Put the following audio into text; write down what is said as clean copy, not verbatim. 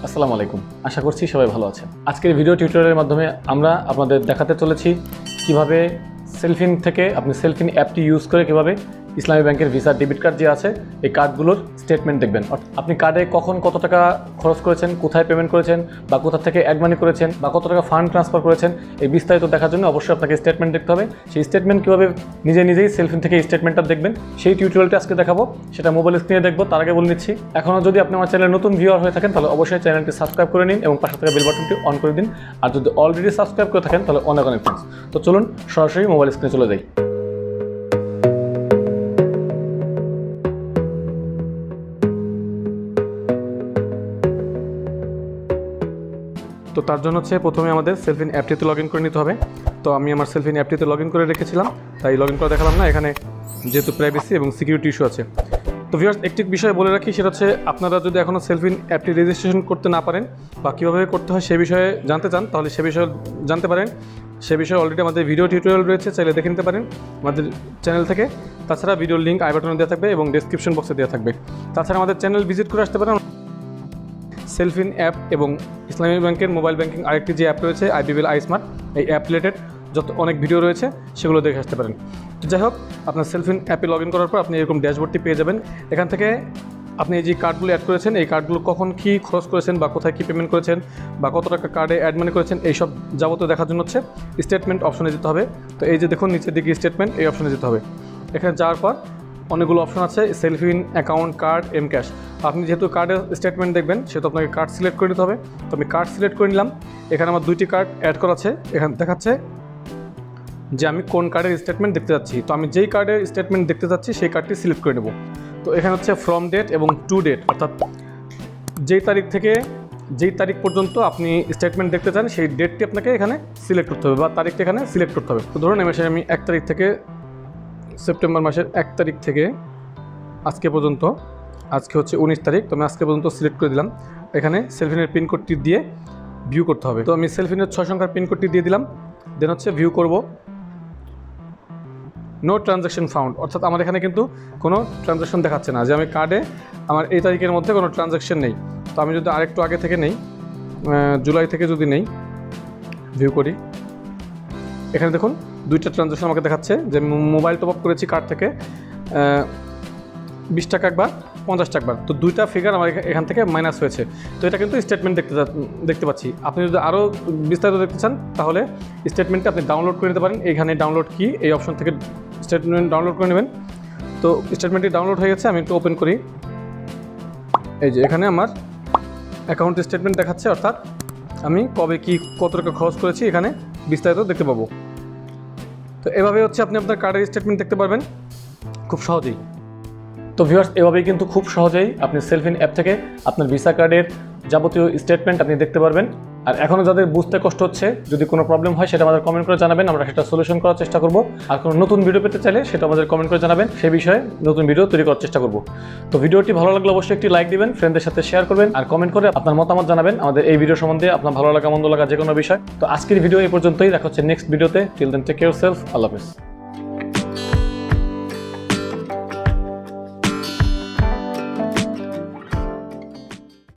আসসালামু আলাইকুম। আশা করছি সবাই ভালো আছেন। আজকের ভিডিও টিউটোরিয়ালের মাধ্যমে আমরা আপনাদের দেখাতে চলেছি কিভাবে সেলফিন থেকে আপনি সেলফিন অ্যাপটি ইউজ করে কিভাবে ইসলামী ব্যাংকের ভিসা ডেবিট কার্ড যে আছে এই কার্ডগুলোর স্টেটমেন্ট দেখবেন। আপনি কার্ডে কখন কত টাকা খরচ করেছেন, কোথায় পেমেন্ট করেছেন, বা কোথা থেকে অ্যাড মানি করেছেন, বা কত টাকা ফান্ড ট্রান্সফার করেছেন, এই বিস্তারিত দেখার জন্য অবশ্যই আপনাকে স্টেটমেন্ট দেখতে হবে। সেই স্টেটমেন্ট কীভাবে নিজেই সেলফিন থেকে এই স্টেটমেন্টটা দেখবেন সেই টিউটোরিয়ালটা আজকে দেখাবো, সেটা মোবাইল স্ক্রিনে দেখবো। তার আগে বলে নিচ্ছি, এখনও যদি আপনি আমার চ্যানেলে নতুন ভিউয়ার হয়ে থাকেন তাহলে অবশ্যই চ্যানেলটি সাবস্ক্রাইব করে নিন এবং পাশে থাকা বেল বাটনটি অন করে দিন। আর যদি অলরেডি সাবস্ক্রাইব করে থাকেন তাহলে অনেক থ্যাঙ্কস। তো চলুন সরাসরি মোবাইল স্ক্রিনে চলে যাই। তো তার জন্য প্রথমে আমাদের সেলফিন অ্যাপটিতে লগ ইন করে নিতে হবে। তো আমি আমার সেলফিন অ্যাপটিতে লগ ইন করে রেখেছিলাম, তাই লগ ইন করে দেখালাম না, এখানে যেহেতু প্রাইভেসি এবং সিকিউরিটি ইস্যু আছে। তো ভিউয়ার্স, একটি বিষয় বলে রাখি, সেটা হচ্ছে আপনারা যদি এখনও সেলফিন অ্যাপটি রেজিস্ট্রেশন করতে না পারেন বা কীভাবে করতে হয় সে বিষয়ে জানতে চান, তাহলে সে বিষয়ে জানতে পারেন। সে বিষয়ে অলরেডি আমাদের ভিডিও টিউটোরিয়াল রয়েছে, চাইলে দেখে নিতে পারেন আমাদের চ্যানেল থেকে। তাছাড়া ভিডিওর লিঙ্ক আই বাটনে দেওয়া থাকবে এবং ডেসক্রিপশন বক্সে দেওয়া থাকবে। তাছাড়া আমাদের চ্যানেল ভিজিট করে আসতে পারেন। সেলফিন অ্যাপ এবং ইসলামী ব্যাংকের মোবাইল ব্যাংকিং আরেকটি যে অ্যাপ রয়েছে IBBL iSmart, এই অ্যাপ রিলেটেড যত অনেক ভিডিও রয়েছে সেগুলো দেখে আসতে পারেন। তো যাই হোক, আপনার সেলফিন অ্যাপে লগ ইন করার পর আপনি এরকম ড্যাশবোর্ডটি পেয়ে যাবেন। এখান থেকে আপনি এই যে কার্ডগুলো অ্যাড করেছেন, এই কার্ডগুলো কখন কী খরচ করেছেন বা কোথায় কী পেমেন্ট করেছেন বা কত টাকা কার্ডে অ্যাড মানি করেছেন, এইসব যাবতীয় দেখার জন্য স্টেটমেন্ট অপশনে যেতে হবে। তো এই যে দেখুন নিচের দিকে স্টেটমেন্ট, এই অপশনে যেতে হবে। এখানে যাওয়ার পর অনেকগুলো অপশন আছে, সেলফিন, অ্যাকাউন্ট, কার্ড, এম ক্যাশ। আপনি যেহেতু কার্ডের স্টেটমেন্ট দেখবেন সেহেতু আপনাকে কার্ড সিলেক্ট করে নিতে হবে। তো আমি কার্ড সিলেক্ট করে নিলাম। এখানে আমার দুইটি কার্ড অ্যাড করা আছে। এখানে দেখাচ্ছে যে আমি কোন কার্ডের স্টেটমেন্ট দেখতে যাচ্ছি। তো আমি যেই কার্ডের স্টেটমেন্ট দেখতে যাচ্ছি সেই কার্ডটি সিলেক্ট করে নেব। তো এখানে ফ্রম ডেট এবং টু ডেট, অর্থাৎ যেই তারিখ থেকে যেই তারিখ পর্যন্ত আপনি স্টেটমেন্ট দেখতে চান সেই ডেটটি আপনাকে এখানে সিলেক্ট করতে হবে বা তারিখটি এখানে সিলেক্ট করতে হবে। তো ধরুন আমি 1 তারিখ থেকে, সেপ্টেম্বর মাসের 1 তারিখ থেকে আজকে পর্যন্ত, আজকে 19 তারিখ, তো আমি আজকে পর্যন্ত সিলেক্ট করে দিলাম। এখানে সেলফিনের পিনকোডটি দিয়ে ভিউ করতে হবে। তো আমি সেলফিনের 6 সংখ্যার পিনকোডটি দিয়ে দিলাম। দেন ভিউ করব। নো ট্রানজ্যাকশন ফাউন্ড, অর্থাৎ আমার এখানে কিন্তু কোনো ট্রানজ্যাকশন দেখাচ্ছে না, যে আমি কার্ডে আমার এই তারিখের মধ্যে কোনো ট্রানজ্যাকশন নেই। তো আমি যদি আরেকটু আগে থেকে নেই, জুলাই থেকে যদি নেই, ভিউ করি, এখানে দেখুন দুইটা ট্রানজ্যাকশন আমাকে দেখাচ্ছে, যে মোবাইল টপ আপ করেছি কার্ড থেকে 20 টাকা একবার, 50 টাকা একবার। তো দুইটা ফিগার আমার এখান থেকে মাইনাস হয়েছে। তো এটা কিন্তু স্টেটমেন্ট দেখতে পাচ্ছি। আপনি যদি আরও বিস্তারিত দেখতে চান তাহলে স্টেটমেন্টটা আপনি ডাউনলোড করে নিতে পারেন। এইখানে ডাউনলোড কি, এই অপশন থেকে স্টেটমেন্ট ডাউনলোড করে নেবেন। তো স্টেটমেন্টটি ডাউনলোড হয়ে গেছে। আমি একটু ওপেন করি। এই যে এখানে আমার অ্যাকাউন্ট স্টেটমেন্ট দেখাচ্ছে, অর্থাৎ আমি কবে কি কত টাকা খরচ করেছি এখানে বিস্তারিত দেখতে পাবো। তো এভাবে আপনি আপনার কার্ডের স্টেটমেন্ট দেখতে পারবেন খুব সহজেই। তো ভিউয়ার্স, এভাবেই কিন্তু খুব সহজেই আপনি সেলফিন অ্যাপ থেকে আপনার ভিসা কার্ডের যাবতীয় স্টেটমেন্ট আপনি দেখতে পারবেন। আর এখনও যাদের বুঝতে কষ্ট হচ্ছে, যদি কোনো প্রবলেম হয় সেটা আমাদের কমেন্ট করে জানাবেন, আমরা সেটা সলিউশন করার চেষ্টা করব। আর কোনো নতুন ভিডিও পেতে চাইলে সেটা আমাদের কমেন্ট করে জানাবেন, সেই বিষয়ে নতুন ভিডিও তৈরি করার চেষ্টা করব। তো ভিডিওটি ভালো লাগলে অবশ্যই একটি লাইক দিবেন, ফ্রেন্ডদের সাথে শেয়ার করবেন আর কমেন্ট করে আপনার মতামত জানাবেন আমাদের এই ভিডিও সম্বন্ধে, আপনার ভালো লাগা মন্দ লাগা যে কোনো বিষয়। তো আজকের ভিডিও এই পর্যন্তই, দেখা হচ্ছে নেক্সট ভিডিওতে। Till then take care self, আল্লাহ হাফেজ।